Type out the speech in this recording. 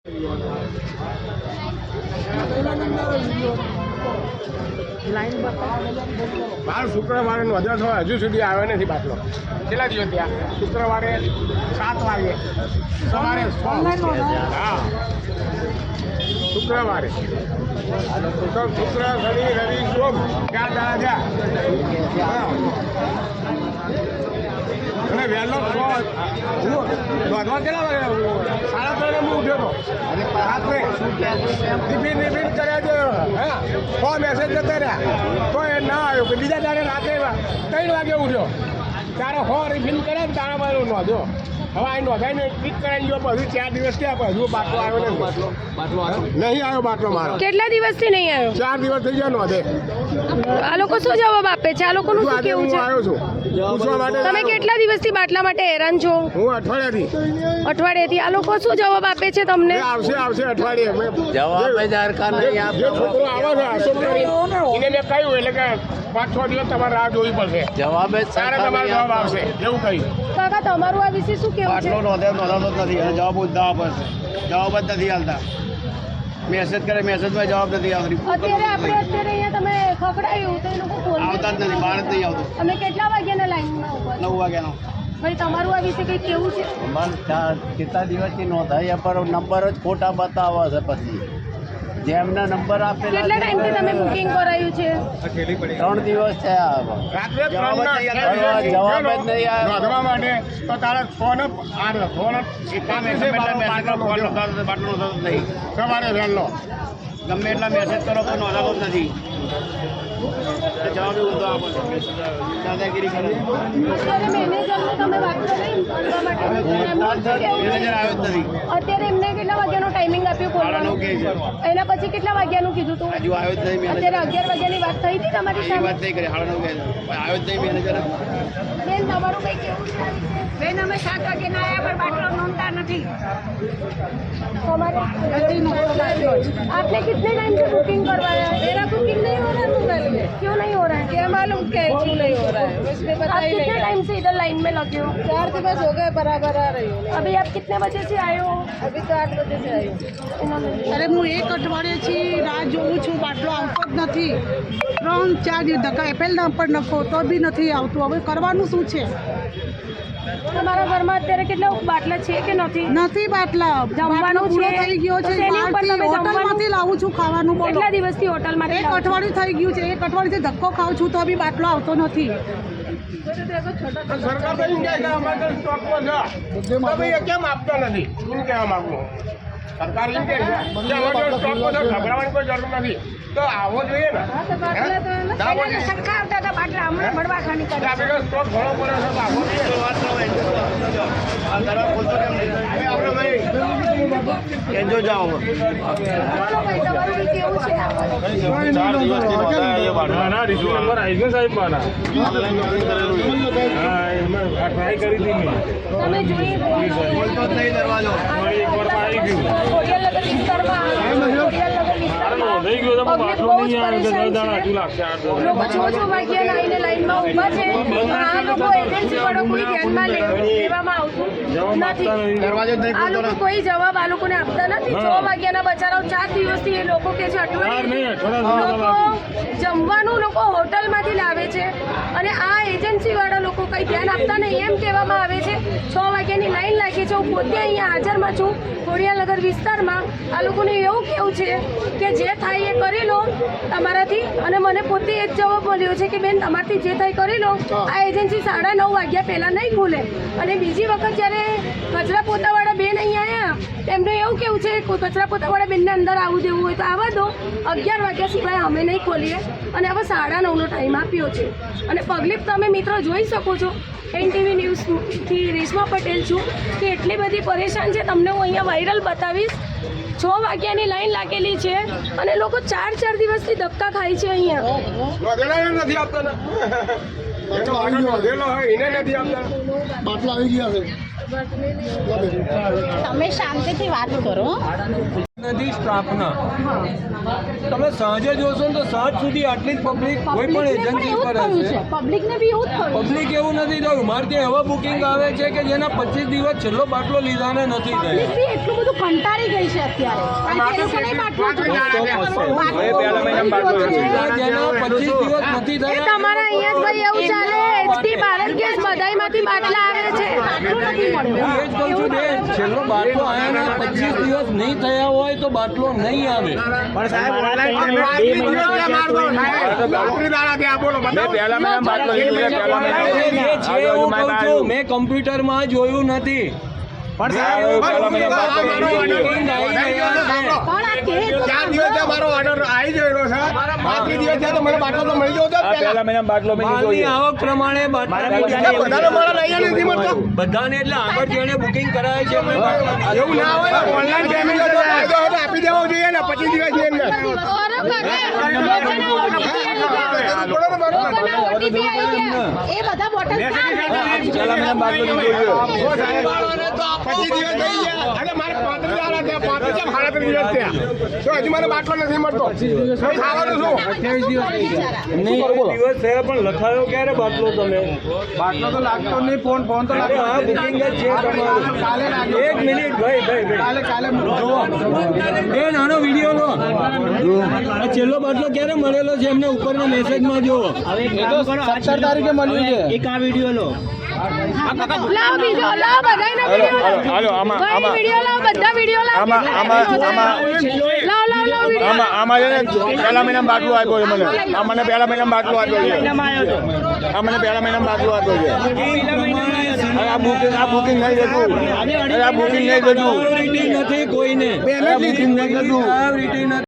બાર શુક્રવારે નોંધ્યો છો, હજુ સુધી આવ્યો નથી બાટલો. કેટલા દિવસ ત્યાં? શુક્રવારે 7 વાગે સવારે 6. હા, શુક્રવારે. શુક્ર, શનિ, રવિ, સોમ 4 દાડા થયા. અને વહેલો નોંધવા કેટલા વાગે? 3:30 હું ઉઠ્યો હતો રાત્રે. ટિફિન કર્યા છે. હા, 6 મેસેજ જતા રહ્યા તો એ ના આવ્યો. કે બીજા દાડે રાત્રે 3 વાગે ઉઠ્યો ત્યારે 6 ટિફિન કર્યા ને તારા બાજુ નોંધ્યો. હવે આ નોંધાઈને ક્લિક કરાવી ગયો. પછી 4 દિવસ થયા, હજુ બાટલો આવ્યો નહીં. નહીં આવ્યો બાટલો મારો. કેટલા દિવસથી નહીં આવ્યો? 4 દિવસ થઈ ગયા નોંધે. આ લોકો શું જવાબ આપે છે? આ લોકોનું શું કેવું છે? હું આવ્યો છું પૂછવા માટે. તમે કેટલા દિવસથી બાટલા માટે હેરાન છો? હું અઠવાડિયાથી. આ લોકો શું જવાબ આપે છે તમને? આવશે અઠવાડિયે જવાબ જે છોકરો આવે છે અશોક એને મેં કહ્યું એટલે કે 5-6 દિવસ તમારે રાહ જોવી પડશે. જવાબ ત્યારે તમારો જવાબ આવશે એવું કહ્યું. કાકા તમારું આ વિશે શું કેવું છે? નોંધાતો જ નથી. જવાબ ઉદ્ધા આપે છે. જવાબ જ નથી હાલતા. મેસેજ કરે, મેસેજમાં જવાબ નથી આવતો. અત્યારે અહીંયા તમે ખકડાયું તો એ લોકો આવતા જ નથી. બહાર જ નહીં આવતું. તમે કેટલા વાગ્યાના લાઈનમાં ઉભા? 9 વાગ્યાનો. ભાઈ તમારું આ વિશે કંઈ કેવું છે? કેટલા દિવસથી નોંધાયા પર નંબર જ ખોટા બતાવે છે. પછી જેમના નંબર આપેલા કેટલા ટાઈમથી તમે બુકિંગ કરાયું છે? 3 દિવસ થયા. રાત્રે જવાબ જ નહીં નોંધવા માટે તો તારે 6 ને 8 સવારે વહેલો ગમે એટલા મેસેજ કરો તો નોંધાતો જ નથી. જવાબ ઊંધો આપો છો. દાદાગીરી કરે. અત્યારે મેનેજરને તમે વાત કરી કરવા માટે મેનેજર આવ્યો જ નથી. અત્યારે એમને કેટલા વાગ્યાનો ટાઈમિંગ આપ્યું ખોલવાનું? એના પછી કેટલા વાગ્યાનું કીધું તું? હજુ આવ્યો જ નહીં. અત્યારે 11 વાગ્યાની વાત થઈ હતી તમારી એ સાથે? વાત નહીં કરી. 9:30 આવ્યો જ નહીં મેનેજર. બેન તમારું કંઈ કેવું છે? બેન અમે 7 વાગ્યાના આવ્યા પણ બાટલો નોંધતા નથી. हमारे आपने कितने टाइम से बुकिंग करवाया है? मेरा बुकिंग नहीं हो रहा है मोबाइल में. क्यों नहीं हो रहा है? क्या मालूम क्या क्यों नहीं हो रहा है? उसमें पता ही नहीं. आप कितने टाइम से इधर लाइन में लगे हो? 4 दिवस हो गए बराबर आ रही हूँ. अभी आप कितने बजे से आए हो? अभी तो 8 बजे से आई हूँ. અરે હું 1 અઠવાડિયેથી રાહ જોઉં છું. બાટલો આવતો જ નથી. 3-4 દિવસ ધક્કા આપેલા પણ નફો તો બી નથી આવતું. હવે કરવાનું શું છે? તમારા ઘરમાં અત્યારે કેટલા બાટલા છે કે નથી? નથી બાટલા. જમવાનું પૂરો થઈ ગયો છે. હોટલમાંથી લાવું છું ખાવાનું. બોલો. કેટલા દિવસથી હોટલમાંથી? 1 અઠવાડિયું થઈ ગયું છે. 1 અઠવાડિયેથી ધક્કો ખાઉં છું તો બી બાટલો આવતો નથી. સરકાર તો એમ કહે કે અમારે સ્ટોકમાં છે તો ભાઈ કેમ આપતા નથી એમ કહેવા માંગુ. સરકાર એમ કહે છે કે અમારે સ્ટોકમાં છે, ગભરાવાની કોઈ જરૂર નથી. તો આવો જોઈએ ને. સરકાર આવતા હતા બાટલા હમણાં બળવાખાની કરી. સ્ટોક ઘણો પડ્યો છે તો આવો જોઈએ. એન્જો જાઓ. તમારું કેવું છે? 4 દિવસથી નોંધાયા ટ્રાય કરી હતી મેં. તમે જોઈ બોલતો જ નહીં દરવાજો. ખોડિયારનગર વિસ્તારમાં થઈ ગયો તો બાટલો નહીં આવે કે 10 દાડા હજુ લાગશે. લોકો 6 વાગ્યાના આવીને લાઈનમાં ઊભા છે. આ લોકો એજન્સી વાળો કોઈ ધ્યાનમાં લેવામાં આવતું નથી. દરવાજો જ નહીં આ લોકો કોઈ જવાબ આ લોકોને આપતા નથી. 6 વાગ્યાના બચારાઓ 4 દિવસથી એ લોકો કે છે અઠવાડિયે લોકો જમવાનું લોકો હોટલમાંથી લાવે છે અને આ એજન્સી વાળા લોકો કંઈ ધ્યાન આપતા નહીં એમ કહેવામાં આવે છે. 6 વાગ્યાની લાઈન લાગી છે. હું પોતે અહીંયા હાજરમાં છું ખોડિયારનગર વિસ્તારમાં. આ લોકોને એવું કેવું છે કે જે થાય એ કરી લો તમારાથી. અને મને પોતે એ જ જવાબ મળ્યો છે કે બેન તમારાથી જે થાય કરી લો. આ એજન્સી 9:30 વાગ્યા પહેલાં નહીં ખુલે. અને બીજી વખત જ્યારે કચરા પોતાવાળા બેન અહીંયા આવ્યા એમને એવું કેવું છે કચરા પોતાવાળા બેનને અંદર આવવું દેવું હોય તો આવવા દો. 11 વાગ્યા સિવાય અમે નહીં ખોલીએ. અને હવે 9:30નો ટાઈમ આપ્યો છે. અને પબ્લિક તમે મિત્રો જોઈ શકો છો. NTV ન્યૂઝથી રેશમા પટેલ છું કે એટલી બધી પરેશાન છે. તમને હું અહીંયા વાયરલ બતાવીશ. 6 વાગ્યાની લાઈન લાગેલી છે અને લોકો 4 દિવસથી ધક્કા ખાય છે અહીંયા. નથી આપતા એને નથી આપતા. બાટલા આવી ગયા છે. તમે શાંતિથી વાત કરો. નથી સ્ટાફના. તમે સાંજે જોશો ને તો 7 સુધી આટલી જ પબ્લિક કોઈ પણ એજન્સી પર હશે. પબ્લિકને બી એવું જ થયું પબ્લિક એવું નથી થયું. મારે ત્યાં એવા બુકિંગ આવે છે કે જેના 25 દિવસ છેલ્લો બાટલો લીધાને નથી થયો. પબ્લિક બી એટલું બધું કંટાળી ગઈ છે અત્યારે જેના 25 દિવસ નથી થયા તમારા અહીંયા જ ભાઈ એવું ચાલે એચટી ભારત ગેસ બધાયમાંથી બાટલા આવે છે બાટલો નથી હું એ જ કહું છું બેન, છેલ્લો બાટલો આયાના 25 દિવસ નહીં થયા હોય તો બાટલો નહીં આવે. પણ સાહેબ ઓનલાઈન પેમેન્ટ 2 મહિના મારતો સાહેબ નોકરી દાડા ત્યાં બોલો બતાવો એ જે છે હું કહું છું, મેં કમ્પ્યુટરમાં જોયું નથી. પણ સાહેબ ચાર દિવસ ત્યાં મારો ઓર્ડર આવી ગયો છે 35 દિવસ થયા તો મને બાટલો તો મળી ગયો હતો માલની આવક પ્રમાણે બધાને મળે નહીં નથી મળતો બધાને એટલે આગળ જેણે બુકિંગ કરાય છે એમને બાટલા એવું ના હોય ઓનલાઈન પેમેન્ટ આપી દેવો જોઈએ ને 25 દિવસની અંદર એ બધા બોટલ 25 દિવસ થઈ ગયા અને મારે 35 દાડા થયા 35 દિવસ થયા તો હજુ મને બાટલો નથી મળતો ખાવાનું શું 28 દિવસ થઈ ગયા નહીં દિવસ થયા પણ લખાયો ક્યારે બાટલો તમે? બાટલો તો લાગતો નહીં ફોન તો અરે હા બુકિંગ જ છે તમારું. કાલે લાગ્યો એક મિનિટ ભાઈ કાલે જુઓ એ નાનો વિડીયો લો. આ છેલ્લો બાટલો ક્યારે મળેલો છે એમને ઉપરના મેસેજમાં જુઓ. 17 તારીખે મળ્યું છે એક આ વિડીયો લો લાવ બીજો લાવ બધાયનો વિડિયો લાવ ભાઈ વિડિયો લાવ બધા વિડિયો લાવ લાવ વિડિયો આમાં છે ને પહેલા મહિનામાં બાટલો આપ્યો છે મને આ મને પહેલા મહિનામાં બાટલો આપ્યો છે આ મને પહેલા મહિનામાં બાટલો આપ્યો છે આ બુકિંગ નહીં જતું આ બુકિંગ નહીં જતું નથી કોઈને બુકિંગ નહીં જતું નથી